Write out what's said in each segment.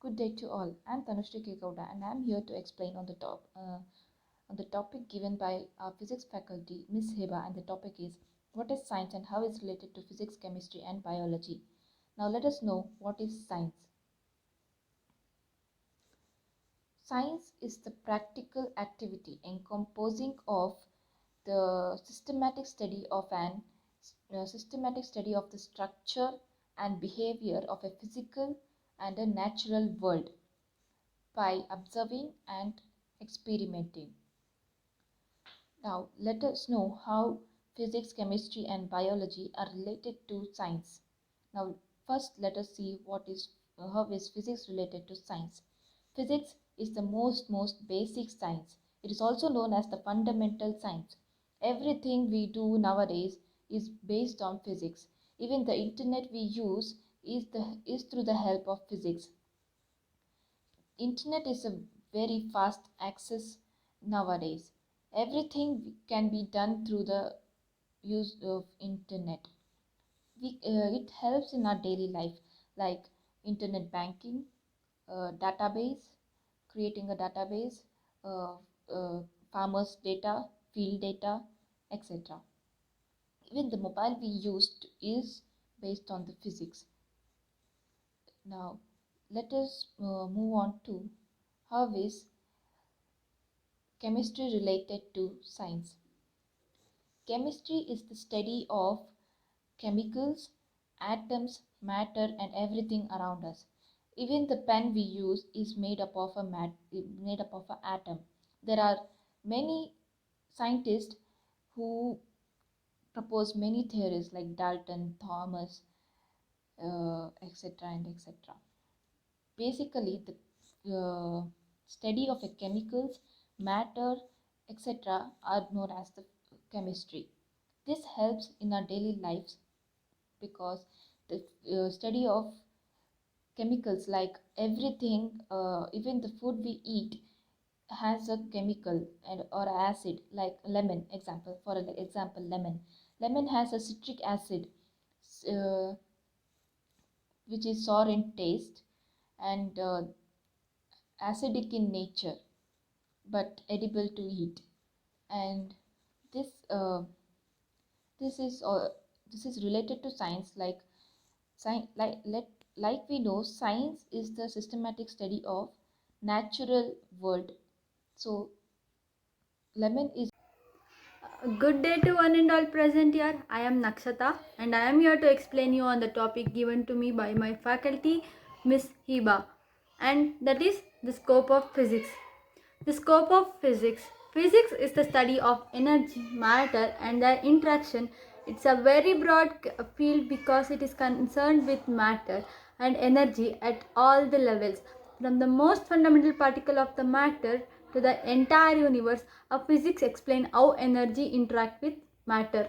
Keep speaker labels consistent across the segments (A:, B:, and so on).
A: Good day to all. I'm Tanushri K. Gowda and I'm here to explain on the topic given by our physics faculty, Miss Heba, and the topic is what is science and how it's related to physics, chemistry, and biology. Now let us know what is science. Science is the practical activity encompassing of the systematic study of the structure and behavior of a physical and a natural world by observing and experimenting. Now, let us know how physics, chemistry, and biology are related to science. Now, first, let us see how is physics related to science. Physics is the most basic science. It is also known as the fundamental science. Everything we do nowadays is based on physics. Even the internet we use is through the help of physics. Internet is a very fast access nowadays. Everything can be done through the use of internet. It helps in our daily life, like internet banking, database, creating a database, uh, farmers data, field data, etc. Even the mobile we used is based on the physics. Now let us move on to how is chemistry related to science. Chemistry is the study of chemicals, atoms, matter, and everything around us. Even the pen we use is made up of an atom. There are many scientists who propose many theories like Dalton, Thomas, etc. and etc. Basically, the study of a chemicals, matter, etc. are known as the chemistry. This helps in our daily lives because the study of chemicals, like everything, even the food we eat has a chemical and or acid, like lemon. Example, lemon has a citric acid, uh, which is sour in taste and acidic in nature but edible to eat. And this uh, this is uh, this is related to science. Like we know, science is the systematic study of natural world. So lemon is
B: Good day to one and all present here. I am Nakshata and I am here to explain you on the topic given to me by my faculty, Miss Hiba, and that is the scope of physics. The scope of physics. Physics is the study of energy, matter, and their interaction. It's a very broad field because it is concerned with matter and energy at all the levels, from the most fundamental particle of the matter to the entire universe. Of physics explain how energy interact with matter.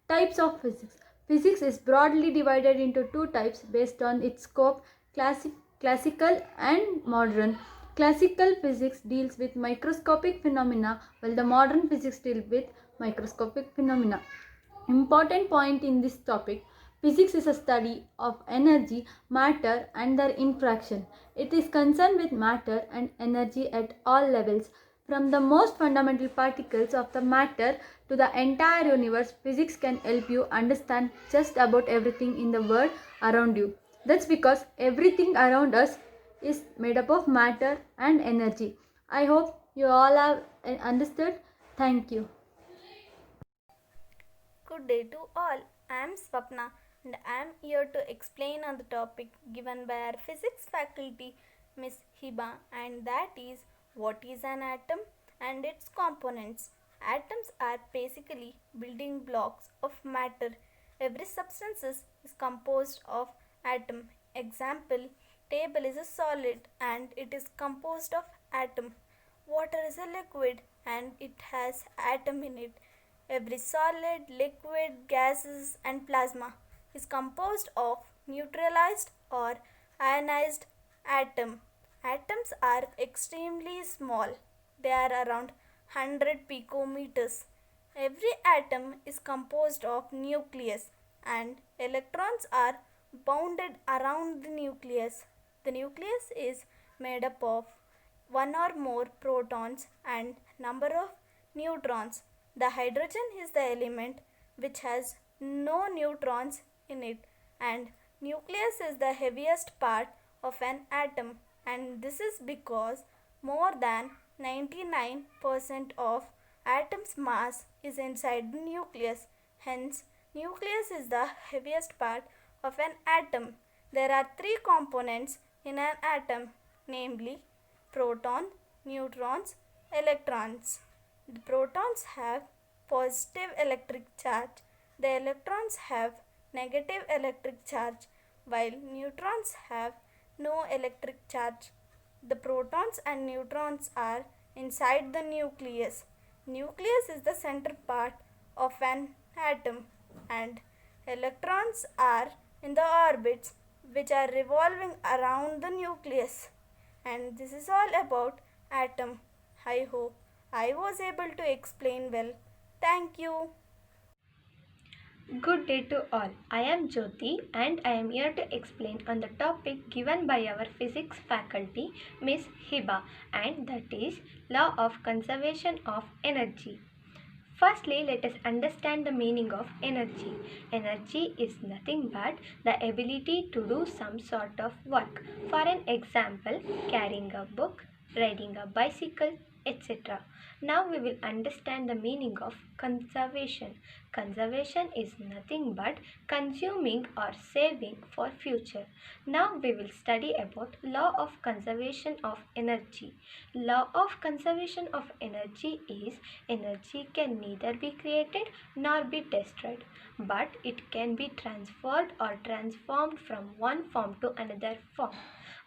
B: Types of physics. Physics is broadly divided into two types based on its scope: classical and modern. Classical physics deals with microscopic phenomena, while the modern physics deals with microscopic phenomena. Important point in this topic: physics is a study of energy, matter, and their interaction. It is concerned with matter and energy at all levels. From the most fundamental particles of the matter to the entire universe, physics can help you understand just about everything in the world around you. That's because everything around us is made up of matter and energy. I hope you all have understood. Thank you.
C: Good day to all. I am Swapna and I am here to explain on the topic given by our physics faculty Miss Hiba, and that is what is an atom and its components. Atoms are basically building blocks of matter. Every substance is composed of atom. Example, table is a solid and it is composed of atom. Water is a liquid and it has atom in it. Every solid, liquid, gases, and plasma is composed of neutralized or ionized atom. Atoms are extremely small. They are around 100 picometers. Every atom is composed of nucleus and electrons are bounded around the nucleus. The nucleus is made up of one or more protons and number of neutrons. The hydrogen is the element which has no neutrons in it, and nucleus is the heaviest part of an atom, and this is because more than 99% of atom's mass is inside the nucleus. Hence, nucleus is the heaviest part of an atom. There are three components in an atom, namely proton, neutrons, electrons. The protons have positive electric charge, the electrons have negative electric charge, while neutrons have no electric charge. The protons and neutrons are inside the nucleus. Nucleus is the center part of an atom, and electrons are in the orbits which are revolving around the nucleus. And this is all about atom. I hope I was able to explain well. Thank you.
D: Good day to all. I am Jyoti and I am here to explain on the topic given by our physics faculty Miss Hiba, and that is law of conservation of energy. Firstly, let us understand the meaning of energy. Energy is nothing but the ability to do some sort of work. For an example, carrying a book, riding a bicycle, etc. Now we will understand the meaning of conservation. Conservation is nothing but consuming or saving for future. Now we will study about law of conservation of energy. Law of conservation of energy is energy can neither be created nor be destroyed, but it can be transferred or transformed from one form to another form.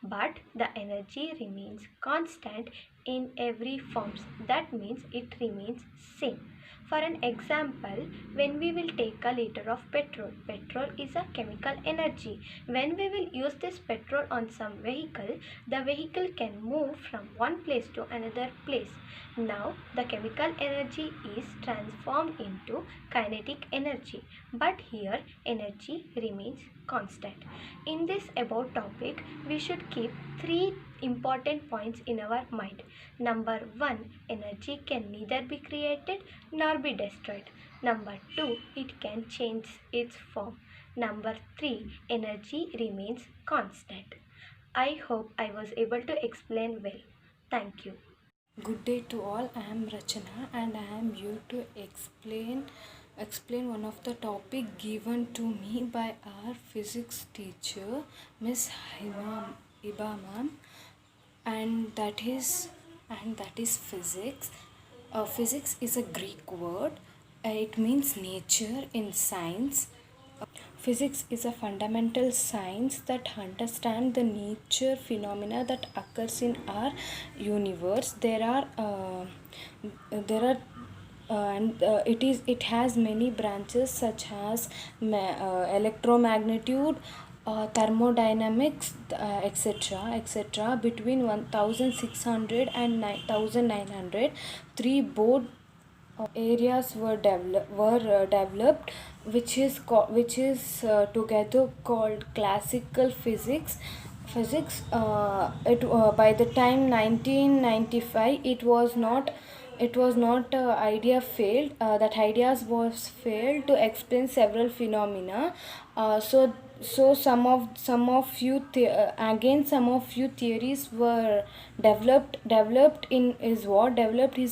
D: But the energy remains constant in every form. That means it remains same. For an example, when we will take a liter of petrol, petrol is a chemical energy. When we will use this petrol on some vehicle, the vehicle can move from one place to another place. Now, the chemical energy is transformed into kinetic energy, but here energy remains constant. In this above topic, we should keep three important points in our mind. Number 1, energy can neither be created nor be destroyed. Number 2, it can change its form. Number 3, energy remains constant. I hope I was able to explain well. Thank you.
E: Good day to all. I am Rachana and I am here to explain one of the topic given to me by our physics teacher Miss Hiba ma'am, and that is physics. Physics is a Greek word. It means nature in science. Physics is a fundamental science that understands the nature phenomena that occurs in our universe. It has many branches such as electromagnitude, thermodynamics, etc. Between 1600 and 1900, three board areas were developed, which is together called classical physics. By the time 1995, it was not idea failed. That ideas was failed to explain several phenomena. So some of few theories were developed is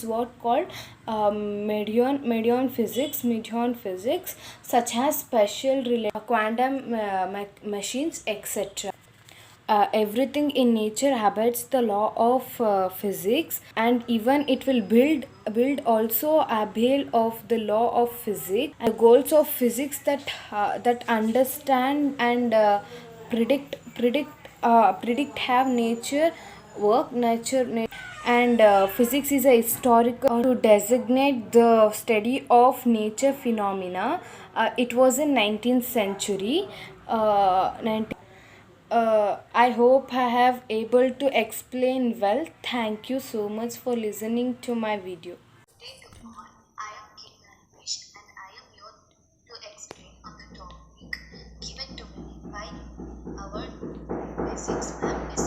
E: what called medion physics, such as special quantum machines, etc. Everything in nature obeys the law of physics, and even it will build also a bail of the law of physics. And the goals of physics that understand and predict have nature work and physics is a historical to designate the study of nature phenomena. It was in 19th century. I hope I have able to explain well. Thank you so much for listening to my video.
F: Day to all, I am Kirtanish and I am here to explain on the topic given to me by our physics ma'am, Miss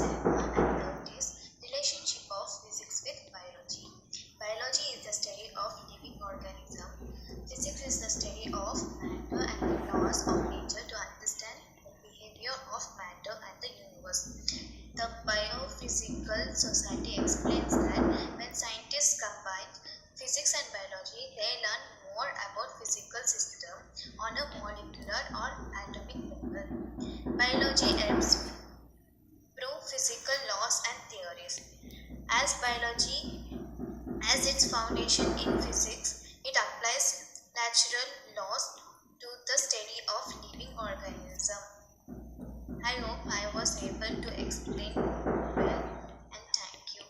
F: Physical Society explains that when scientists combine physics and biology, they learn more about physical system on a molecular or atomic level. Biology helps prove physical laws and theories. As biology has its foundation in physics, it applies natural laws to the study of living organisms. I hope I was able to explain well, and thank you.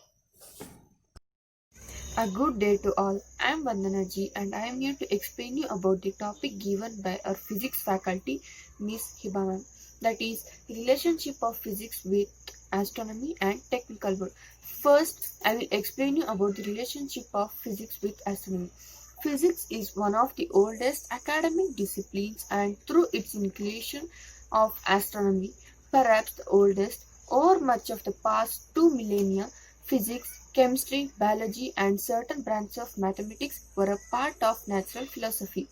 G: A good day to all. I am Vandanaji and I am here to explain you about the topic given by our physics faculty, Miss Hiba, that is relationship of physics with astronomy and technical world. First, I will explain you about the relationship of physics with astronomy. Physics is one of the oldest academic disciplines and through its inclusion of astronomy, perhaps the oldest, over much of the past 2 millennia, physics, chemistry, biology, and certain branches of mathematics were a part of natural philosophy.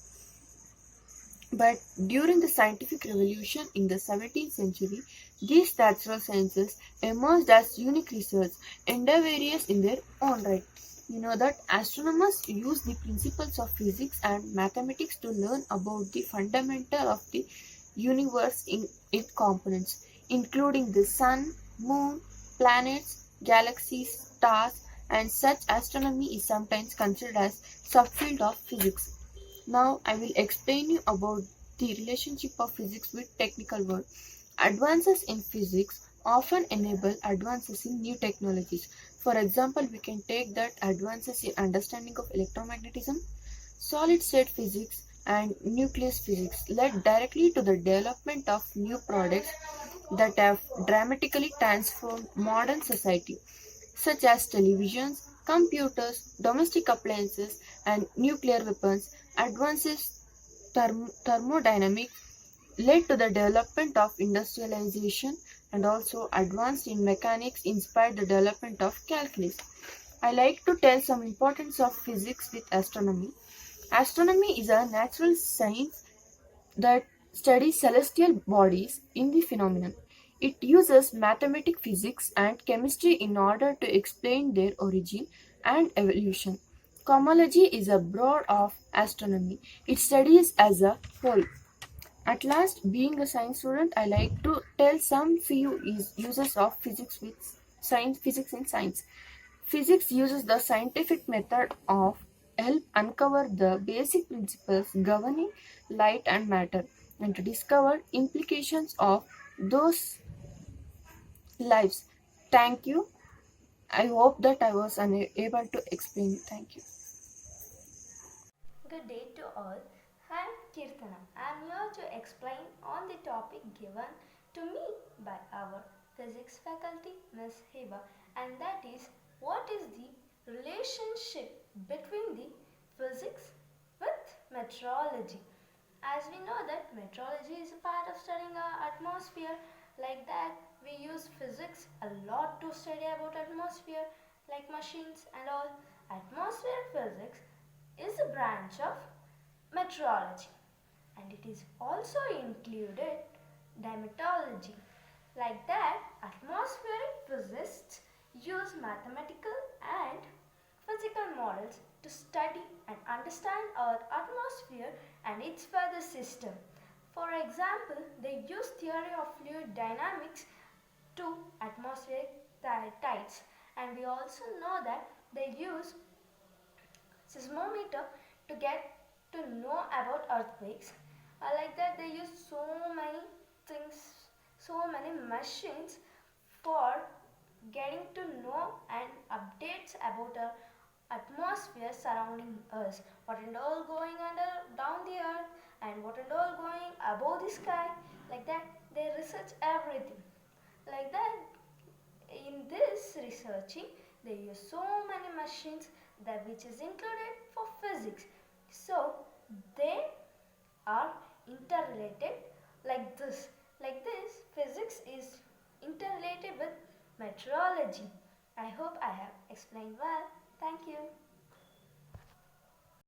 G: But during the scientific revolution in the 17th century, these natural sciences emerged as unique research endeavors in their own right. You know that astronomers use the principles of physics and mathematics to learn about the fundamental of the universe in its components, including the sun, moon, planets, galaxies, stars, and such astronomy is sometimes considered as subfield of physics. Now I will explain you about the relationship of physics with technical world. Advances in physics often enable advances in new technologies. For example, we can take that advances in understanding of electromagnetism, solid state physics, and nucleus physics led directly to the development of new products that have dramatically transformed modern society, such as televisions, computers, domestic appliances, and nuclear weapons. Advances thermodynamics led to the development of industrialization, and also advanced in mechanics inspired the development of calculus. I like to tell some importance of physics with astronomy. Astronomy is a natural science that studies celestial bodies in the phenomenon. It uses mathematical physics and chemistry in order to explain their origin and evolution. Cosmology is a broad of astronomy. It studies as a whole. At last, being a science student, I like to tell some few uses of physics with science, physics in science. Physics uses the scientific method of help uncover the basic principles governing light and matter and to discover implications of those lives. Thank you. I hope that I was able to explain. Thank you.
D: Good day to all. I am Kirtana. I am here to explain on the topic given to me by our physics faculty, Miss Hiba, and that is what is the relationship between the physics with meteorology. As we know that meteorology is a part of studying our atmosphere, like that we use physics a lot to study about atmosphere, like machines and all. Atmosphere physics is a branch of meteorology and it is also included dermatology. Like that, atmospheric physicists use mathematical and physical models to study and understand our atmosphere and its weather system. For example, they use theory of fluid dynamics to atmospheric tides, and we also know that they use seismometer to get to know about earthquakes. Like that, they use so many things, so many machines for getting to know and updates about our atmosphere surrounding us. What and all going under down the earth and what and all going above the sky. Like that, they research everything. Like that, in this researching, they use so many machines that which is included for physics. So they are interrelated like this. Like this, physics is interrelated with meteorology. I hope I have explained well. Thank you.